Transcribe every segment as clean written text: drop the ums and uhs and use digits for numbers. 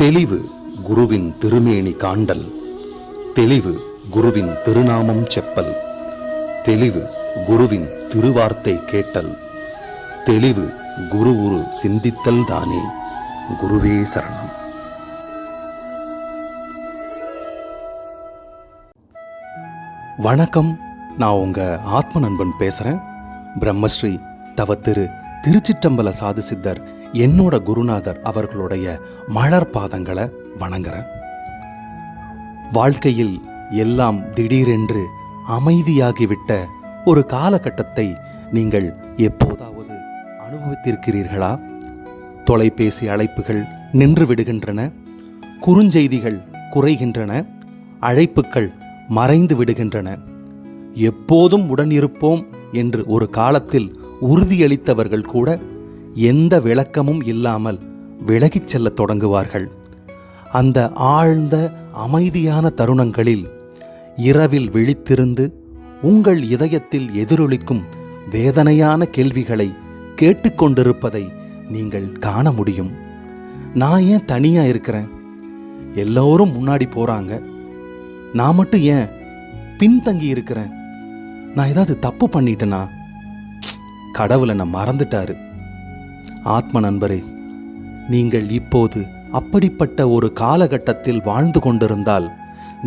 தெளிவு குருவின் திருமேனி காண்டல், தெளிவு குருவின் திருநாமம் செப்பல், தெளிவு குருவின் திருவார்த்தை கேட்டல், தெளிவு குரு உரு சிந்தித்தல் தானே. குருவே சரணம். வணக்கம், நான் உங்க ஆத்ம நண்பன் பேசுறேன். பிரம்மஸ்ரீ தவத்திரு திருச்சிற்றம்பல சாது சித்தர் என்னோட குருநாதர் அவர்களுடைய மலர் பாதங்களை வணங்குறேன். வாழ்க்கையில் எல்லாம் திடீரென்று அமைதியாகிவிட்ட ஒரு காலகட்டத்தை நீங்கள் எப்போதாவது அனுபவித்திருக்கிறீர்களா? தொலைபேசி அழைப்புகள் நின்று விடுகின்றன, குறுஞ்செய்திகள் குறைகின்றன, அழைப்புகள் மறைந்து விடுகின்றன. எப்போதும் உடனிருப்போம் என்று ஒரு காலத்தில் உறுதியளித்தவர்கள் கூட எந்த விளக்கமும் இல்லாமல் விலகிச் செல்லத் தொடங்குவார்கள். அந்த ஆழ்ந்த அமைதியான தருணங்களில் இரவில் விழித்திருந்து உங்கள் இதயத்தில் எதிரொலிக்கும் வேதனையான கேள்விகளை கேட்டுக்கொண்டிருப்பதை நீங்கள் காண முடியும். நான் ஏன் தனியா இருக்கிறேன்? எல்லோரும் முன்னாடி போறாங்க, நான் மட்டும் ஏன் பின்தங்கி இருக்கிறேன்? நான் ஏதாவது தப்பு பண்ணிட்டேனா? கடவுளை நான் மறந்துட்டாரு. ஆத்ம நண்பரே, நீங்கள் இப்போது அப்படிப்பட்ட ஒரு காலகட்டத்தில் வாழ்ந்து கொண்டிருந்தால்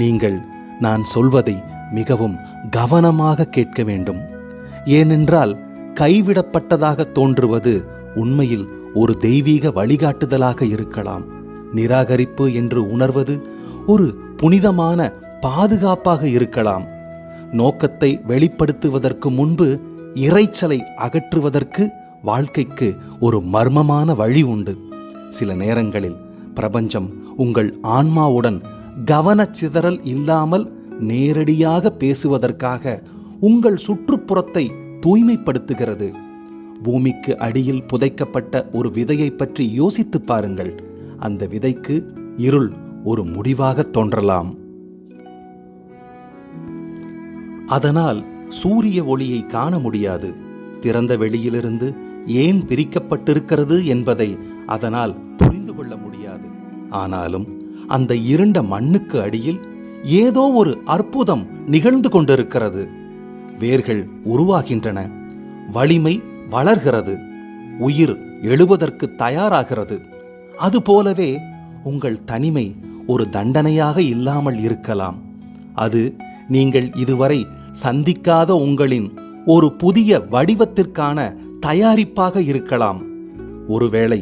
நீங்கள் நான் சொல்வதை மிகவும் கவனமாக கேட்க வேண்டும். ஏனென்றால் கைவிடப்பட்டதாக தோன்றுவது உண்மையில் ஒரு தெய்வீக வழிகாட்டுதலாக இருக்கலாம். நிராகரிப்பு என்று உணர்வது ஒரு புனிதமான பாதுகாப்பாக இருக்கலாம். நோக்கத்தை வெளிப்படுத்துவதற்கு முன்பு இரைச்சலை அகற்றுவதற்கு வாழ்க்கைக்கு ஒரு மர்மமான வழி உண்டு. சில நேரங்களில் பிரபஞ்சம் உங்கள் ஆன்மாவுடன் கவனச்சிதறல் இல்லாமல் நேரடியாக பேசுவதற்காக உங்கள் சுற்றுப்புறத்தை தூய்மைப்படுத்துகிறது. பூமிக்கு அடியில் புதைக்கப்பட்ட ஒரு விதையை பற்றி யோசித்து பாருங்கள். அந்த விதைக்கு இருள் ஒரு முடிவாக தோன்றலாம். அதனால் சூரிய ஒளியை காண முடியாது. திறந்த வெளியிலிருந்து ஏன் பிரிக்கப்பட்டிருக்கிறது என்பதை அதனால் புரிந்து கொள்ள முடியாது. ஆனாலும் அந்த இருண்ட மண்ணுக்கு அடியில் ஏதோ ஒரு அற்புதம் நிகழ்ந்து கொண்டிருக்கிறது. வேர்கள் உருவாகின்றன, வலிமை வளர்கிறது, உயிர் எழுவதற்கு தயாராகிறது. அதுபோலவே உங்கள் தனிமை ஒரு தண்டனையாக இல்லாமல் இருக்கலாம். அது நீங்கள் இதுவரை சந்திக்காத உங்களின் ஒரு புதிய வடிவத்திற்கான தயாரிப்பாக இருக்கலாம். ஒருவேளை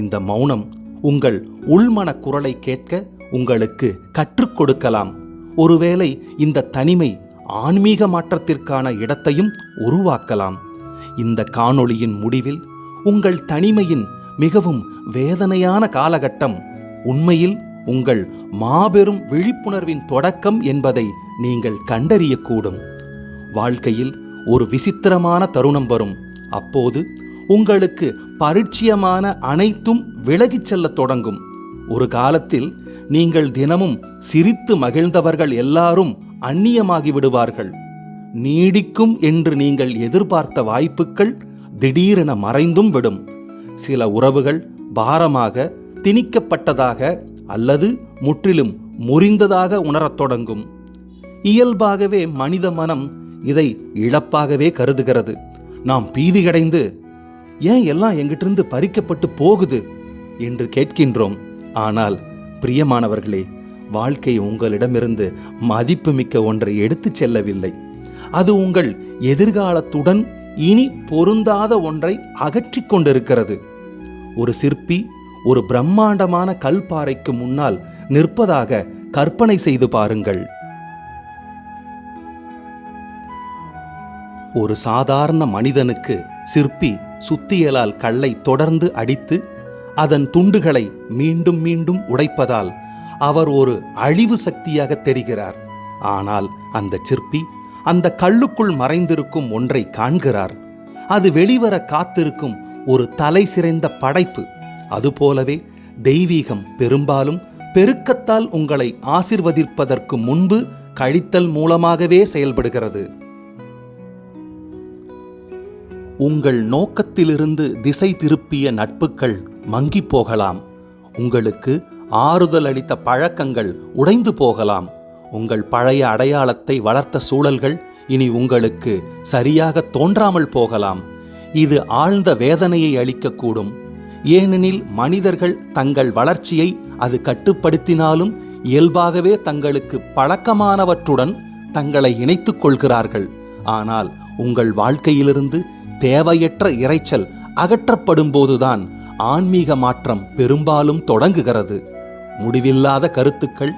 இந்த மௌனம் உங்கள் உள்மன குரலை கேட்க உங்களுக்கு கற்றுக் கொடுக்கலாம். ஒருவேளை இந்த தனிமை ஆன்மீக மாற்றத்திற்கான இடத்தையும் உருவாக்கலாம். இந்த காணொளியின் முடிவில் உங்கள் தனிமையின் மிகவும் வேதனையான காலகட்டம் உண்மையில் உங்கள் மாபெரும் விழிப்புணர்வின் தொடக்கம் என்பதை நீங்கள் கண்டறியக்கூடும். வாழ்க்கையில் ஒரு விசித்திரமான தருணம் வரும். அப்போது உங்களுக்கு பரிச்சயமான அனைத்தும் விலகிச் செல்லத் தொடங்கும். ஒரு காலத்தில் நீங்கள் தினமும் சிரித்து மகிழ்ந்தவர்கள் எல்லாரும் அந்நியமாகி விடுவார்கள். நீடிக்கும் என்று நீங்கள் எதிர்பார்த்த வாய்ப்புகள் திடீரென மறைந்தும் விடும். சில உறவுகள் பாரமாக, திணிக்கப்பட்டதாக அல்லது முற்றிலும் முறிந்ததாக உணரத் தொடங்கும். இயல்பாகவே மனித மனம் இதை இழப்பாகவே கருதுகிறது. நாம் பீதியடைந்து ஏன் எல்லாம் எங்கிட்டிருந்து பறிக்கப்பட்டு போகுது என்று கேட்கின்றோம். ஆனால் பிரியமானவர்களே, வாழ்க்கை உங்களிடமிருந்து மதிப்புமிக்க ஒன்றை எடுத்துச் செல்லவில்லை. அது உங்கள் எதிர்காலத்துடன் இனி பொருந்தாத ஒன்றை அகற்றிக் கொண்டிருக்கிறது. ஒரு சிற்பி ஒரு பிரம்மாண்டமான கல்பாறைக்கு முன்னால் நிற்பதாக கற்பனை செய்து பாருங்கள். ஒரு சாதாரண மனிதனுக்கு சிற்பி சுத்தியலால் கல்லை தொடர்ந்து அடித்து அதன் துண்டுகளை மீண்டும் மீண்டும் உடைப்பதால் அவர் ஒரு அழிவு சக்தியாக தெரிகிறார். ஆனால் அந்த சிற்பி அந்த கல்லுக்குள் மறைந்திருக்கும் ஒன்றை காண்கிறார். அது வெளிவர காத்திருக்கும் ஒரு தலை சிறந்த படைப்பு. அதுபோலவே தெய்வீகம் பெரும்பாலும் பெருக்கத்தால் உங்களை ஆசிர்வதிப்பதற்கு முன்பு கழித்தல் மூலமாகவே செயல்படுகிறது. உங்கள் நோக்கத்திலிருந்து திசை திருப்பிய நட்புகள் மங்கி போகலாம். உங்களுக்கு ஆறுதல் அளித்த பழக்கங்கள் உடைந்து போகலாம். உங்கள் பழைய அடையாளத்தை வளர்த்த சூழல்கள் இனி உங்களுக்கு சரியாக தோன்றாமல் போகலாம். இது ஆழ்ந்த வேதனையை அளிக்கக்கூடும். ஏனெனில் மனிதர்கள் தங்கள் வளர்ச்சியை அது கட்டுப்படுத்தினாலும் இயல்பாகவே தங்களுக்கு பழக்கமானவற்றுடன் தங்களை இணைத்துக் கொள்கிறார்கள். ஆனால் உங்கள் வாழ்க்கையிலிருந்து தேவையற்ற இரைச்சல் அகற்றப்படும் போதுதான் ஆன்மீக மாற்றம் பெரும்பாலும் தொடங்குகிறது. முடிவில்லாத கருத்துக்கள்,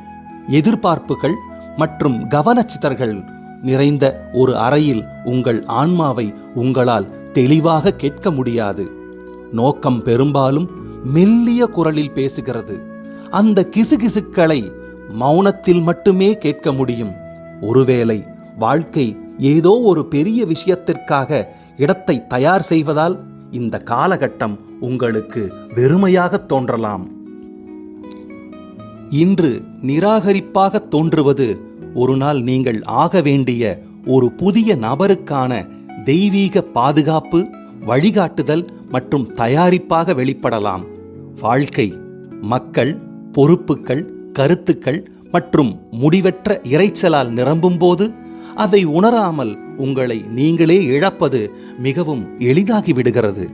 எதிர்பார்ப்புகள் மற்றும் கவனச்சிதறல்கள் நிறைந்த ஒரு அறையில் உங்கள் ஆன்மாவை உங்களால் தெளிவாக கேட்க முடியாது. நோக்கம் பெரும்பாலும் மெல்லிய குரலில் பேசுகிறது. அந்த கிசுகிசுக்களை மௌனத்தில் மட்டுமே கேட்க முடியும். ஒருவேளை வாழ்க்கை ஏதோ ஒரு பெரிய விஷயத்திற்காக இடத்தை தயார் செய்வதால் இந்த காலகட்டம் உங்களுக்கு வெறுமையாக தோன்றலாம். இன்று நிராகரிப்பாக தோன்றுவது ஒரு நாள் நீங்கள் ஆக வேண்டிய ஒரு புதிய நபருக்கான தெய்வீக பாதுகாப்பு, வழிகாட்டுதல் மற்றும் தயாரிப்பாக வெளிப்படலாம். வாழ்க்கை, மக்கள், பொறுப்புகள், கருத்துக்கள் மற்றும் முடிவற்ற இரைச்சலால் நிரம்பும்போது அதை உணராமல் உங்களை நீங்களே இழப்பது மிகவும் எளிதாகிவிடுகிறது.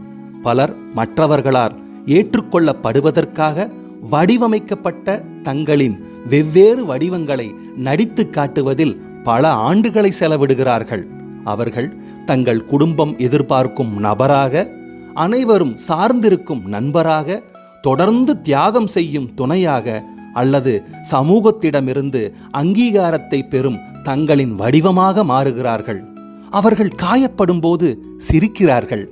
பலர் மற்றவர்களால் ஏற்றுக்கொள்ளப்படுவதற்காக வடிவமைக்கப்பட்ட தங்களின் வெவ்வேறு வடிவங்களை நடித்து காட்டுவதில் பல ஆண்டுகளை செலவிடுகிறார்கள். அவர்கள் தங்கள் குடும்பம் எதிர்பார்க்கும் நபராக, அனைவரும் சார்ந்திருக்கும் நண்பராக, தொடர்ந்து தியாகம் செய்யும் துணையாக அல்லது சமூகத்திடமிருந்து அங்கீகாரத்தை பெறும் தங்களின் வடிவமாக மாறுகிறார்கள். அவர்கள் காயப்படும் போது சிரிக்கிறார்கள்.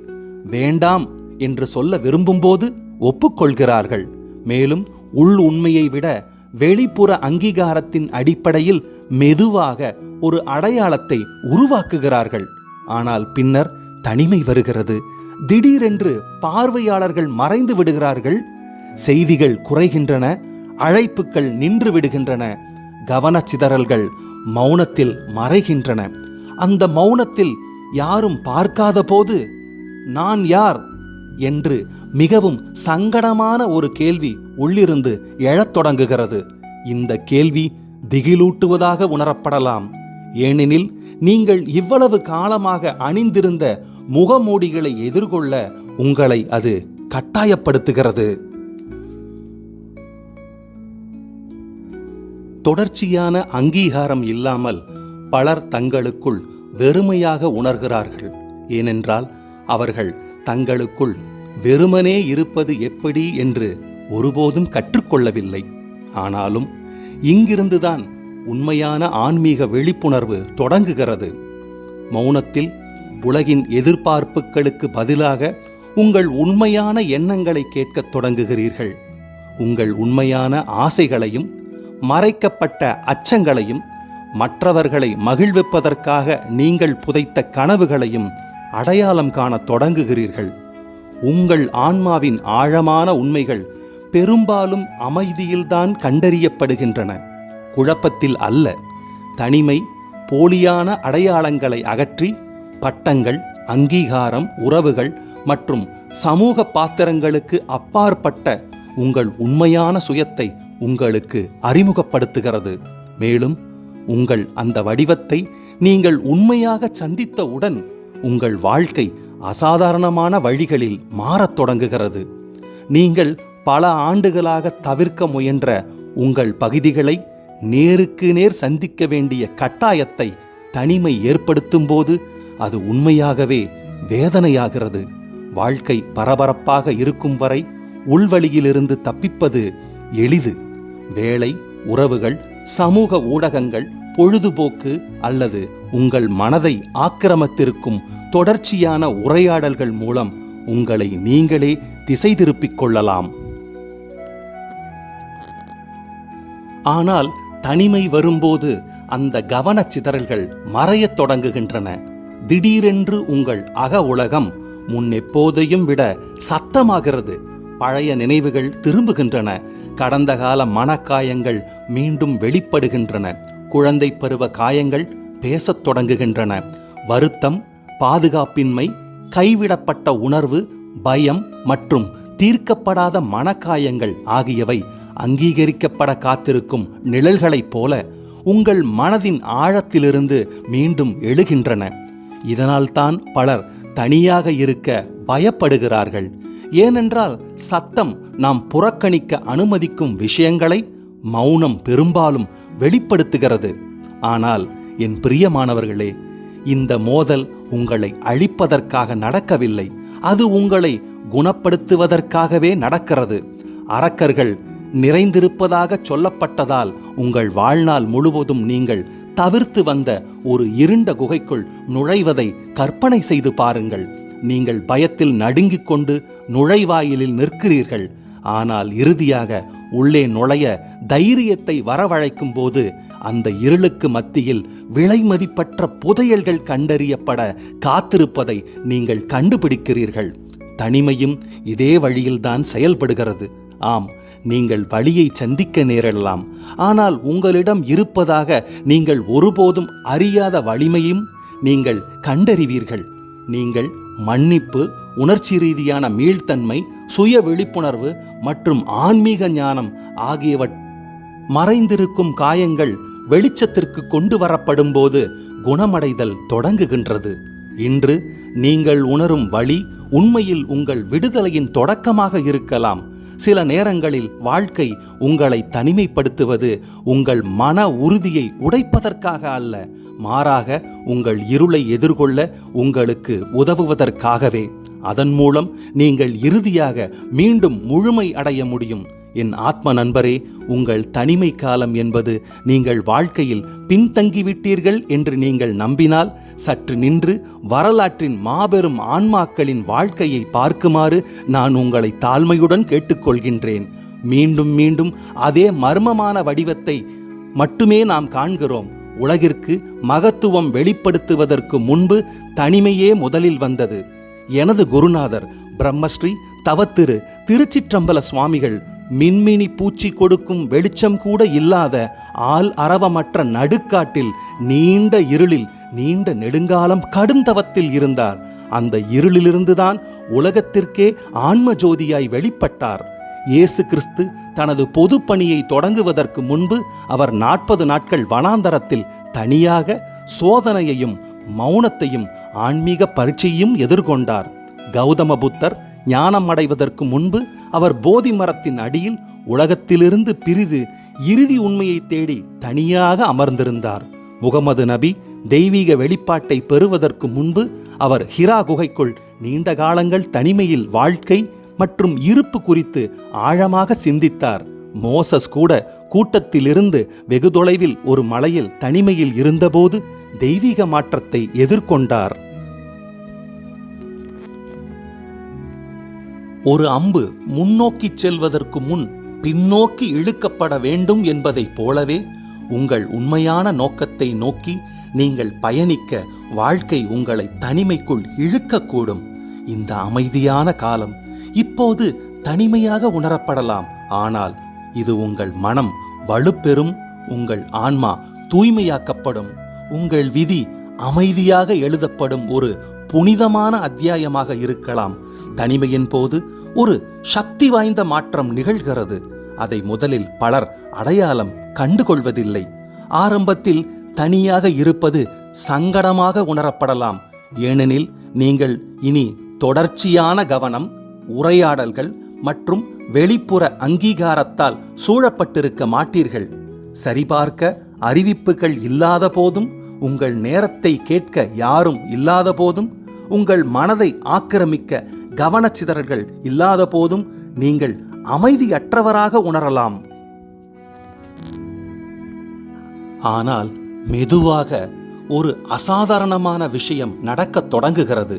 வேண்டாம் என்று சொல்ல விரும்பும்போது ஒப்புக்கொள்கிறார்கள். மேலும் உள் உண்மையை விட வெளிப்புற அங்கீகாரத்தின் அடிப்படையில் மெதுவாக ஒரு அடையாளத்தை உருவாக்குகிறார்கள். ஆனால் பின்னர் தனிமை வருகிறது. திடீரென்று பார்வையாளர்கள் மறைந்து விடுகிறார்கள். செய்திகள் குறைகின்றன. அழைப்புகள் நின்று விடுகின்றன. கவனச்சிதறல்கள் மௌனத்தில் மறைகின்றன. அந்த மௌனத்தில் யாரும் பார்க்காத போது நான் யார் என்று மிகவும் சங்கடமான ஒரு கேள்வி உள்ளிருந்து எழத் தொடங்குகிறது. இந்த கேள்வி திகிலூட்டுவதாக உணரப்படலாம். ஏனெனில் நீங்கள் இவ்வளவு காலமாக அணிந்திருந்த முகமூடிகளை எதிர்கொள்ள உங்களை அது கட்டாயப்படுத்துகிறது. தொடர்ச்சியான அங்கீகாரம் இல்லாமல் பலர் தங்களுக்குள் வெறுமையாக உணர்கிறார்கள். ஏனென்றால் அவர்கள் தங்களுக்குள் வெறுமனே இருப்பது எப்படி என்று ஒருபோதும் கற்றுக்கொள்ளவில்லை. ஆனாலும் இங்கிருந்துதான் உண்மையான ஆன்மீக விழிப்புணர்வு தொடங்குகிறது. மௌனத்தில் உலகின் எதிர்பார்ப்புகளுக்கு பதிலாக உங்கள் உண்மையான எண்ணங்களை கேட்கத் தொடங்குகிறீர்கள். உங்கள் உண்மையான ஆசைகளையும் மறைக்கப்பட்ட அச்சங்களையும், மற்றவர்களை மகிழ்விப்பதற்காக நீங்கள் புதைத்த கனவுகளையும் அடையாளம் காண தொடங்குகிறீர்கள். உங்கள் ஆன்மாவின் ஆழமான உண்மைகள் பெரும்பாலும் அமைதியில்தான் கண்டறியப்படுகின்றன, குழப்பத்தில் அல்ல. தனிமை, போலியான அடையாளங்களை அகற்றி பட்டங்கள், அங்கீகாரம், உறவுகள் மற்றும் சமூக பாத்திரங்களுக்கு அப்பாற்பட்ட உங்கள் உண்மையான சுயத்தை உங்களுக்கு அறிமுகப்படுத்துகிறது. மேலும் உங்கள் அந்த வடிவத்தை நீங்கள் உண்மையாக சந்தித்தவுடன் உங்கள் வாழ்க்கை அசாதாரணமான வழிகளில் மாறத் தொடங்குகிறது. நீங்கள் பல ஆண்டுகளாக தவிர்க்க முயன்ற உங்கள் பகுதிகளை நேருக்கு நேர் சந்திக்க வேண்டிய கட்டாயத்தை தனிமை ஏற்படுத்தும் போது அது உண்மையாகவே வேதனையாகிறது. வாழ்க்கை பரபரப்பாக இருக்கும் வரை உள்வழியிலிருந்து தப்பிப்பது எளிது. வேலை, உறவுகள், சமூக ஊடகங்கள், பொழுதுபோக்கு அல்லது உங்கள் மனதை ஆக்கிரமித்திருக்கும் தொடர்ச்சியான உரையாடல்கள் மூலம் உங்களை நீங்களே திசை திருப்பிக் கொள்ளலாம். ஆனால் தனிமை வரும்போது அந்த கவனச்சிதறல்கள் மறையத் தொடங்குகின்றன. திடீரென்று உங்கள் அக உலகம் முன்னெப்போதையும் விட சத்தமாகிறது. பழைய நினைவுகள் திரும்புகின்றன. கடந்த கால மனக்காயங்கள் மீண்டும் வெளிப்படுகின்றன. குழந்தை பருவ காயங்கள் பேசத் தொடங்குகின்றன. வருத்தம், பாதுகாப்பின்மை, கைவிடப்பட்ட உணர்வு, பயம் மற்றும் தீர்க்கப்படாத மனக்காயங்கள் ஆகியவை அங்கீகரிக்கப்பட காத்திருக்கும் நிழல்களைப் போல உங்கள் மனதின் ஆழத்திலிருந்து மீண்டும் எழுகின்றன. இதனால்தான் பலர் தனியாக இருக்க பயப்படுகிறார்கள். ஏனென்றால் சத்தம் நாம் புறக்கணிக்க அனுமதிக்கும் விஷயங்களை மௌனம் பெரும்பாலும் வெளிப்படுத்துகிறது. ஆனால் என் பிரியமானவர்களே, இந்த மோதல் உங்களை அழிப்பதற்காக நடக்கவில்லை, அது உங்களை குணப்படுத்துவதற்காகவே நடக்கிறது. அரக்கர்கள் நிறைந்திருப்பதாக சொல்லப்பட்டதால் உங்கள் வாழ்நாள் முழுவதும் நீங்கள் தவிர்த்து வந்த ஒரு இருண்ட குகைக்குள் நுழைவதை கற்பனை செய்து பாருங்கள். நீங்கள் பயத்தில் நடுங்கிக் கொண்டு நுழைவாயிலில் நிற்கிறீர்கள். ஆனால் இறுதியாக உள்ளே நுழைய தைரியத்தை வரவழைக்கும் போது அந்த இருளுக்கு மத்தியில் விலைமதிப்பற்ற புதையல்கள் கண்டறியப்பட காத்திருப்பதை நீங்கள் கண்டுபிடிக்கிறீர்கள். தனிமையும் இதே வழியில்தான் செயல்படுகிறது. ஆம், நீங்கள் வழியை சந்திக்க நேரிடலாம். ஆனால் உங்களிடம் இருப்பதாக நீங்கள் ஒருபோதும் அறியாத வலிமையும் நீங்கள் கண்டறிவீர்கள். நீங்கள் மன்னிப்பு, உணர்ச்சி ரீதியான மீள்தன்மை, சுய விழிப்புணர்வு மற்றும் ஆன்மீக ஞானம் ஆகியவற்றை மறைந்திருக்கும் காயங்கள் வெளிச்சத்திற்கு கொண்டு வரப்படும் போது குணமடைதல் தொடங்குகின்றது. இன்று நீங்கள் உணரும் வழி உண்மையில் உங்கள் விடுதலையின் தொடக்கமாக இருக்கலாம். சில நேரங்களில் வாழ்க்கை உங்களை தனிமைப்படுத்துவது உங்கள் மன உறுதியை உடைப்பதற்காக அல்ல, மாறாக உங்கள் இருளை எதிர்கொள்ள உங்களுக்கு உதவுவதற்காகவே. அதன் மூலம் நீங்கள் இறுதியாக மீண்டும் முழுமை அடைய முடியும். என் ஆத்ம நண்பரே, உங்கள் தனிமை காலம் என்பது நீங்கள் வாழ்க்கையில் பின்தங்கிவிட்டீர்கள் என்று நீங்கள் நம்பினால் சற்று நின்று வரலாற்றின் மாபெரும் ஆன்மாக்களின் வாழ்க்கையை பார்க்குமாறு நான் உங்களை தாழ்மையுடன் கேட்டுக்கொள்கின்றேன். மீண்டும் மீண்டும் அதே மர்மமான வடிவத்தை மட்டுமே நாம் காண்கிறோம். உலகிற்கு மகத்துவம் வெளிப்படுத்துவதற்கு முன்பு தனிமையே முதலில் வந்தது. எனது குருநாதர் பிரம்மஸ்ரீ தவத்திரு திருச்சிற்றம்பல சுவாமிகள் மின்மினி பூச்சி கொடுக்கும் வெளிச்சம் கூட இல்லாத ஆள் அரவமற்ற நடுக்காட்டில் நீண்ட இருளில் நீண்ட நெடுங்காலம் கடுந்தவத்தில் இருந்தார். அந்த இருளிலிருந்துதான் உலகத்திற்கே ஆன்ம ஜோதியாய் வெளிப்பட்டார். இயேசு கிறிஸ்து தனது பொது பணியை தொடங்குவதற்கு முன்பு அவர் 40 நாட்கள் வனாந்தரத்தில் தனியாக சோதனையையும் மௌனத்தையும் ஆன்மீக பரீட்சையும் எதிர்கொண்டார். கௌதம புத்தர் ஞானம் அடைவதற்கு முன்பு அவர் போதி மரத்தின் அடியில் உலகத்திலிருந்து பிரிது இறுதி உண்மையை தேடி தனியாக அமர்ந்திருந்தார். முகமது நபி தெய்வீக வெளிப்பாட்டை பெறுவதற்கு முன்பு அவர் ஹிரா குகைக்குள் நீண்ட காலங்கள் தனிமையில் வாழ்க்கை மற்றும் இருப்பு குறித்து ஆழமாக சிந்தித்தார். மோசஸ் கூட கூட்டத்திலிருந்து வெகு தொலைவில் ஒரு மலையில் தனிமையில் இருந்தபோது தெய்வீக மாற்றத்தை எதிர்கொண்டார். ஒரு அம்பு முன்னோக்கி செல்வதற்கு முன் பின்னோக்கி இழுக்கப்பட வேண்டும் என்பதைப் போலவே உங்கள் உண்மையான நோக்கத்தை நோக்கி நீங்கள் பயணிக்க வாழ்க்கை உங்களை தனிமைக்குள் இழுக்கக்கூடும். இந்த அமைதியான காலம் இப்போது தனிமையாக உணரப்படலாம். ஆனால் இது உங்கள் மனம் வலுப்பெறும், உங்கள் ஆன்மா தூய்மையாக்கப்படும், உங்கள் விதி அமைதியாக எழுதப்படும் ஒரு புனிதமான அத்தியாயமாக இருக்கலாம். தனிமையின் போது ஒரு சக்தி வாய்ந்த மாற்றம் நிகழ்கிறது. அதை முதலில் பலர் அடையாளம் கண்டுகொள்வதில்லை. ஆரம்பத்தில் தனியாக இருப்பது சங்கடமாக உணரப்படலாம். ஏனெனில் நீங்கள் இனி தொடர்ச்சியான கவனம், உரையாடல்கள் மற்றும் வெளிப்புற அங்கீகாரத்தால் சூழப்பட்டிருக்க மாட்டீர்கள். சரிபார்க்க அறிவிப்புகள் இல்லாத போதும், உங்கள் நேரத்தை கேட்க யாரும் இல்லாத போதும், உங்கள் மனதை ஆக்கிரமிக்க கவனச்சிதறல்கள் இல்லாத போதும் நீங்கள் அமைதியற்றவராக உணரலாம். ஆனால் மெதுவாக ஒரு அசாதாரணமான விஷயம் நடக்கத் தொடங்குகிறது.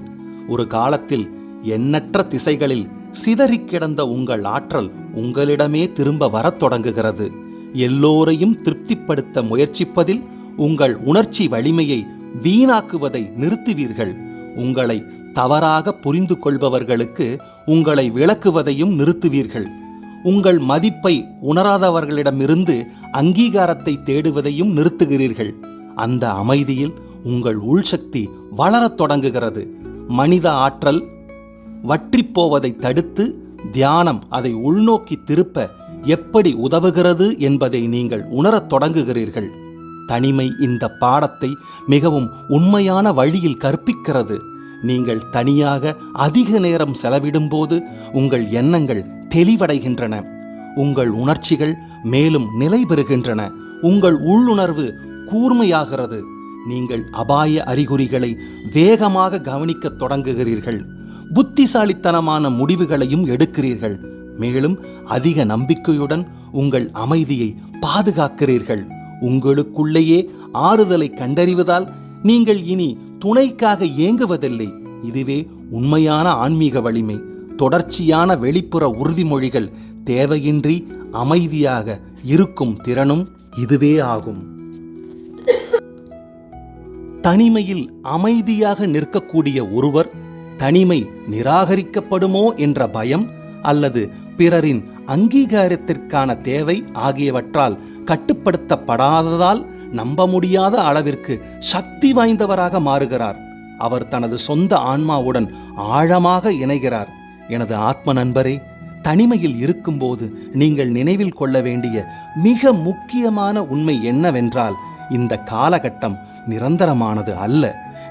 ஒரு காலத்தில் எண்ணற்ற திசைகளில் சிதறிக் கிடந்த உங்கள் ஆற்றல் உங்களிடமே திரும்ப வரத் தொடங்குகிறது. எல்லோரையும் திருப்திப்படுத்த முயற்சிப்பதில் உங்கள் உணர்ச்சி வலிமையை வீணாக்குவதை நிறுத்துவீர்கள். உங்களை தவறாக புரிந்து கொள்பவர்களுக்கு உங்களை விளக்குவதையும் நிறுத்துவீர்கள். உங்கள் மதிப்பை உணராதவர்களிடமிருந்து அங்கீகாரத்தை தேடுவதையும் நிறுத்துகிறீர்கள். அந்த அமைதியில் உங்கள் உள்சக்தி வளரத் தொடங்குகிறது. மனித ஆற்றல் வற்றிப்போவதை தடுத்து தியானம் அதை உள்நோக்கி திருப்ப எப்படி உதவுகிறது என்பதை நீங்கள் உணரத் தொடங்குகிறீர்கள். தனிமை இந்த பாடத்தை மிகவும் உண்மையான வழியில் கற்பிக்கிறது. நீங்கள் தனியாக அதிக நேரம் செலவிடும்போது உங்கள் எண்ணங்கள் தெளிவடைகின்றன, உங்கள் உணர்ச்சிகள் மேலும் நிலை பெறுகின்றன, உங்கள் உள்ளுணர்வு கூர்மையாகிறது. நீங்கள் அபாய அறிகுறிகளை வேகமாக கவனிக்கத் தொடங்குகிறீர்கள், புத்திசாலித்தனமான முடிவுகளையும் எடுக்கிறீர்கள், மேலும் அதிக நம்பிக்கையுடன் உங்கள் அமைதியை பாதுகாக்கிறீர்கள். உங்களுக்குள்ளேயே ஆறுதலை கண்டறிவதால் நீங்கள் இனி துணைக்காக ஏங்குவதில்லை. இதுவே உண்மையான ஆன்மீக வலிமை. தொடர்ச்சியான வெளிப்புற உறுதிமொழிகள் தேவையின்றி அமைதியாக இருக்கும் திறனும் இதுவே ஆகும். தனிமையில் அமைதியாக நிற்கக்கூடிய ஒருவர் தனிமை நிராகரிக்கப்படுமோ என்ற பயம் அல்லது பிறரின் அங்கீகாரத்திற்கான தேவை ஆகியவற்றால் கட்டுப்படுத்தப்படாததால் நம்ப முடியாத அளவிற்கு சக்தி வாய்ந்தவராக மாறுகிறார். அவர் தனது சொந்த ஆன்மாவுடன் ஆழமாக இணைகிறார். எனது ஆத்ம நண்பரே, தனிமையில் இருக்கும்போது நீங்கள் நினைவில் கொள்ள வேண்டிய மிக முக்கியமான உண்மை என்னவென்றால், இந்த காலகட்டம் நிரந்தரமானது அல்ல.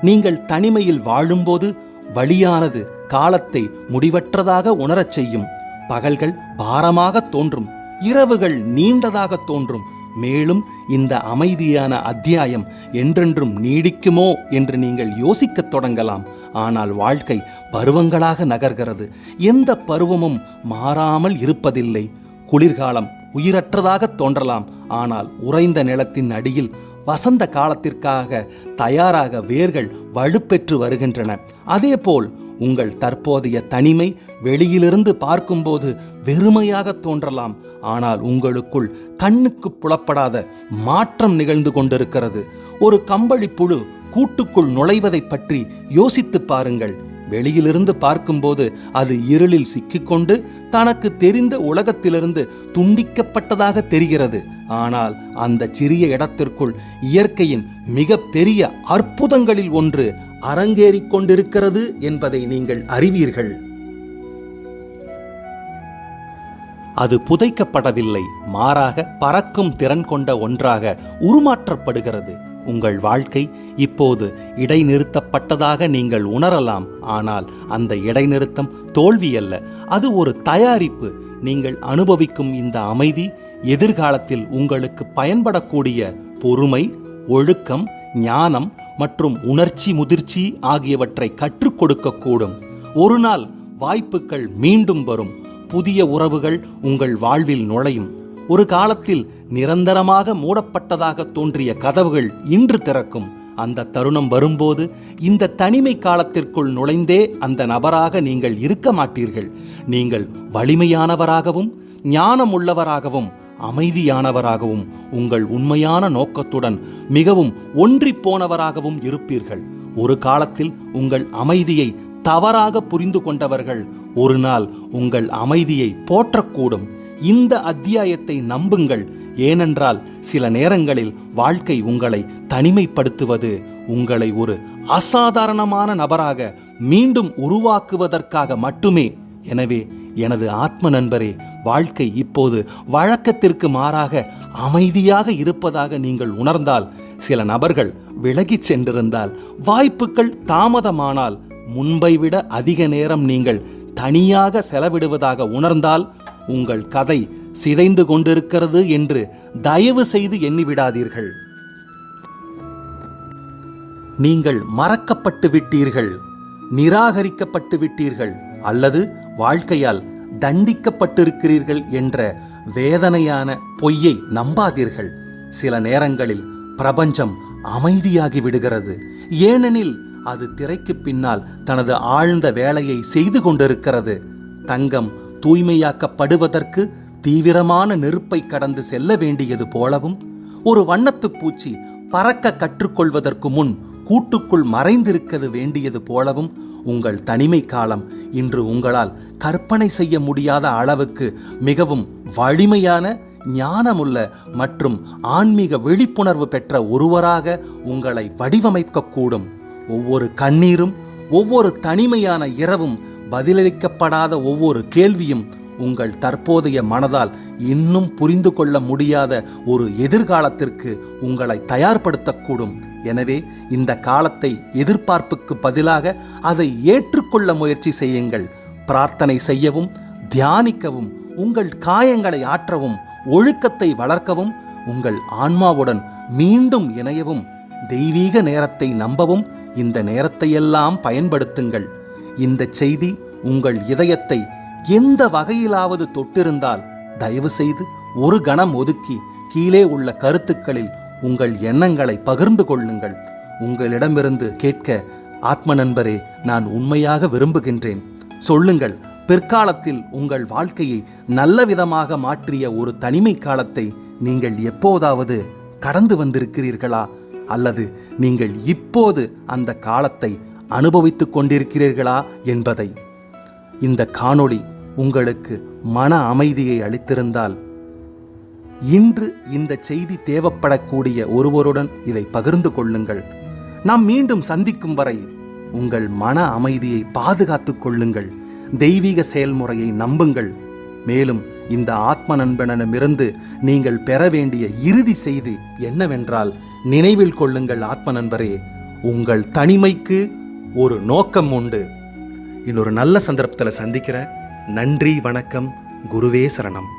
நீங்கள் தனிமையில் வாழும்போது வலியானது காலத்தை முடிவற்றதாக உணரச் செய்யும். பகல்கள் பாரமாக தோன்றும், இரவுகள் நீண்டதாக தோன்றும். மேலும் இந்த அமைதியான அத்தியாயம் என்றென்றும் நீடிக்குமோ என்று நீங்கள் யோசிக்கத் தொடங்கலாம். ஆனால் வாழ்க்கை பருவங்களாக நகர்கிறது. எந்த பருவமும் மாறாமல் இருப்பதில்லை. குளிர்காலம் உயிரற்றதாக தோன்றலாம், ஆனால் உறைந்த நிலத்தின் அடியில் வசந்த காலத்திற்காக தயாராக வேர்கள் வலுப்பெற்று வருகின்றன. அதேபோல் உங்கள் தற்போதைய தனிமை வெளியிலிருந்து பார்க்கும்போது வெறுமையாக தோன்றலாம், ஆனால் உங்களுக்குள் கண்ணுக்கு புலப்படாத மாற்றம் நிகழ்ந்து கொண்டிருக்கிறது. ஒரு கம்பளி புழு கூட்டுக்குள் நுழைவதை பற்றி யோசித்து பாருங்கள். வெளியிலிருந்து பார்க்கும்போது அது இருளில் சிக்கிக்கொண்டு தனக்கு தெரிந்த உலகத்திலிருந்து துண்டிக்கப்பட்டதாக தெரிகிறது. ஆனால் அந்த சிறிய இடத்திற்குள் இயற்கையின் மிக பெரிய அற்புதங்களில் ஒன்று அரங்கேறிக் கொண்டிருக்கிறது என்பதை நீங்கள் அறிவீர்கள். அது புதைக்கப்படவில்லை, மாறாக பறக்கும் திறன் கொண்ட ஒன்றாக உருமாற்றப்படுகிறது. உங்கள் வாழ்க்கை இப்போது இடைநிறுத்தப்பட்டதாக நீங்கள் உணரலாம், ஆனால் அந்த இடைநிறுத்தம் தோல்வியல்ல, அது ஒரு தயாரிப்பு. நீங்கள் அனுபவிக்கும் இந்த அமைதி எதிர்காலத்தில் உங்களுக்கு பயன்படக்கூடிய பொறுமை, ஒழுக்கம், ஞானம் மற்றும் உணர்ச்சி முதிர்ச்சி ஆகியவற்றை கற்றுக் கொடுக்கக்கூடும். ஒரு நாள் வாய்ப்புகள் மீண்டும் வரும், புதிய உறவுகள் உங்கள் வாழ்வில் நுழையும். ஒரு காலத்தில் நிரந்தரமாக மூடப்பட்டதாக தோன்றிய கதவுகள் இன்று திறக்கும். அந்த தருணம் வரும்போது இந்த தனிமை காலத்திற்குள் நுழைந்தே அந்த நபராக நீங்கள் இருக்க மாட்டீர்கள். நீங்கள் வலிமையானவராகவும் ஞானம் உள்ளவராகவும் அமைதியானவராகவும் உங்கள் உண்மையான நோக்கத்துடன் மிகவும் ஒன்றி போனவராகவும் இருப்பீர்கள். ஒரு காலத்தில் உங்கள் அமைதியை தவறாக புரிந்து கொண்டவர்கள் ஒரு நாள் உங்கள் அமைதியை போற்றக்கூடும். இந்த அத்தியாயத்தை நம்புங்கள், ஏனென்றால் சில நேரங்களில் வாழ்க்கை உங்களை தனிமைப்படுத்துவது உங்களை ஒரு அசாதாரணமான நபராக மீண்டும் உருவாக்குவதற்காக மட்டுமே. எனவே எனது ஆத்ம நண்பரே, வாழ்க்கை இப்போது வழக்கத்திற்கு மாறாக அமைதியாக இருப்பதாக நீங்கள் உணர்ந்தால், சில நபர்கள் விலகிச் சென்றிருந்தால், வாய்ப்புகள் தாமதமானால், முன்பை விட அதிக நேரம் நீங்கள் தனியாக செலவிடுவதாக உணர்ந்தால், உங்கள் கதை சிதைந்து கொண்டிருக்கிறது என்று தயவு செய்து எண்ணிவிடாதீர்கள். நீங்கள் மறக்கப்பட்டு விட்டீர்கள், நிராகரிக்கப்பட்டு விட்டீர்கள் அல்லது வாழ்க்கையால் தண்டிக்கப்பட்டிருக்கிறீர்கள் என்ற வேதனையான பொய்யை நம்பாதீர்கள். சில நேரங்களில் பிரபஞ்சம் அமைதியாகி விடுகிறது, ஏனெனில் அது திரைக்கு பின்னால் தனது ஆழ்ந்த வேலையை செய்து கொண்டிருக்கிறது. தங்கம் தூய்மையாக்கப்படுவதற்கு தீவிரமான நெருப்பை கடந்து செல்ல வேண்டியது போலவும், ஒரு வண்ணத்துப் பூச்சி பறக்க கற்றுக்கொள்வதற்கு முன் கூட்டுக்குள் மறைந்திருக்க வேண்டியது போலவும், உங்கள் தனிமை காலம் இன்று உங்களால் கற்பனை செய்ய முடியாத அளவுக்கு மிகவும் வலிமையான, ஞானமுள்ள மற்றும் ஆன்மீக விழிப்புணர்வு பெற்ற ஒருவராக உங்களை வடிவமைக்கக்கூடும். ஒவ்வொரு கண்ணீரும், ஒவ்வொரு தனிமையான இரவும் பதிலளிக்கப்படாத ஒவ்வொரு கேள்வியும் உங்கள் தற்போதைய மனதால் இன்னும் புரிந்து கொள்ள முடியாத ஒரு எதிர்காலத்திற்கு உங்களை தயார்படுத்தக்கூடும். எனவே இந்த காலத்தை எதிர்பார்ப்புக்கு பதிலாக அதை ஏற்றுக்கொள்ள முயற்சி செய்யுங்கள். பிரார்த்தனை செய்யவும், தியானிக்கவும், உங்கள் காயங்களை ஆற்றவும், ஒழுக்கத்தை வளர்க்கவும், உங்கள் ஆன்மாவுடன் மீண்டும் இணையவும், தெய்வீக நேரத்தை நம்பவும் இந்த நேரத்தையெல்லாம் பயன்படுத்துங்கள். இந்த செய்தி உங்கள் இதயத்தை எந்த வகையிலாவது தொட்டிருந்தால் தயவு செய்து ஒரு கணம் ஒதுக்கி கீழே உள்ள கருத்துக்களில் உங்கள் எண்ணங்களை பகிர்ந்து கொள்ளுங்கள். உங்களிடமிருந்து கேட்க ஆத்ம நண்பரே, நான் உண்மையாக விரும்புகின்றேன். சொல்லுங்கள், பிற்காலத்தில் உங்கள் வாழ்க்கையை நல்ல விதமாக மாற்றிய ஒரு தனிமை காலத்தை நீங்கள் எப்போதாவது கடந்து வந்திருக்கிறீர்களா? அல்லது நீங்கள் இப்போது அந்த காலத்தை அனுபவித்துக் கொண்டிருக்கிறீர்களா என்பதை. இந்த காணொளி உங்களுக்கு மன அமைதியை அளித்திருந்தால் இன்று இந்த செய்தி தேவைப்படக்கூடிய ஒருவருடன் இதை பகிர்ந்து கொள்ளுங்கள். நாம் மீண்டும் சந்திக்கும் வரை உங்கள் மன அமைதியை பாதுகாத்துக் கொள்ளுங்கள். தெய்வீக செயல்முறையை நம்புங்கள். மேலும் இந்த ஆத்ம நண்பனிடமிருந்து நீங்கள் பெற வேண்டிய இறுதி செய்தி என்னவென்றால், நினைவில் கொள்ளுங்கள் ஆத்ம நண்பரே, உங்கள் தனிமைக்கு ஒரு நோக்கம் உண்டு. இன்னொரு நல்ல சந்தர்ப்பத்தில் சந்திக்கிறேன். நன்றி, வணக்கம், குருவே சரணம்.